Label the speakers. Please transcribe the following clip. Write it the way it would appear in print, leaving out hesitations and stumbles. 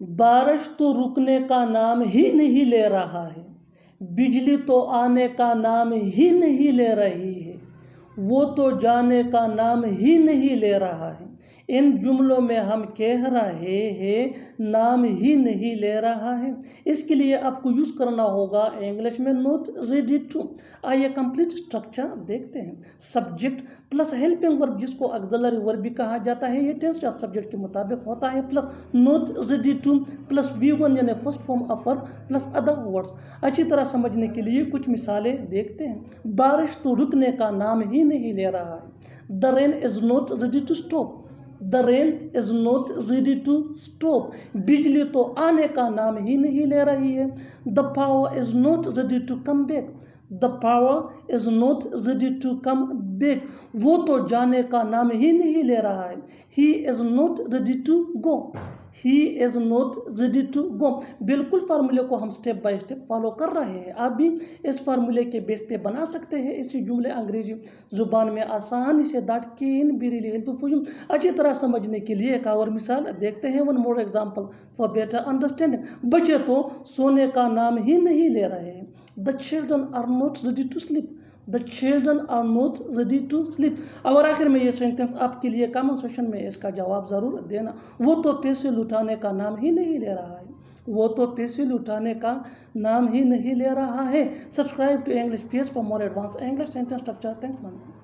Speaker 1: बारिश तो रुकने का नाम ही नहीं ले रहा है, बिजली तो आने का नाम ही नहीं ले रही है, वो तो जाने का नाम ही नहीं ले रहा है। इन जुमलों में हम कह रहे हैं नाम ही नहीं ले रहा है। इसके लिए आपको यूज करना होगा इंग्लिश में नॉट रेडी टू। आइए कंप्लीट स्ट्रक्चर देखते हैं। सब्जेक्ट प्लस हेल्पिंग वर्ब, जिसको ऑक्सिलरी वर्ब भी कहा जाता है, ये टेंस या सब्जेक्ट के मुताबिक होता है, plus not ready two plus V1 यानी first form of verb plus other words. अच्छी तरह समझने के लिए कुछ मिसालें देखते हैं। बारिश तो रुकने का नाम ही नहीं ले रहा है। The rain is not ready to stop. The rain is not ready to stop. बिजली तो आने का नाम ही नहीं ले रही है। The power is not ready to come back. The power is not ready to come back. वो तो जाने का नाम ही नहीं ले रहा है। He is not ready to go. He is not ready to go. बिल्कुल फार्मूले को हम स्टेप बाय स्टेप फॉलो कर रहे हैं। आप भी इस फार्मूले के बेस पे बना सकते हैं इसी जुमले अंग्रेजी जुबान में आसानी से। That can be really helpful for you. अच्छी तरह समझने के लिए एक और मिसाल देखते हैं। One more example for better understanding. बच्चे तो सोने का नाम ही नहीं ले रहे हैं। The children are not ready to sleep. The children are not ready to sleep. और आखिर में ये सेंटेंस आपके लिए कमेंट सेक्शन में इसका जवाब ज़रूर देना। वो तो पैसे लुटाने का नाम ही नहीं ले रहा है। वो तो पैसे लुटाने का नाम ही नहीं ले रहा है। Subscribe to English PS for more advance English sentence structure. Thanks.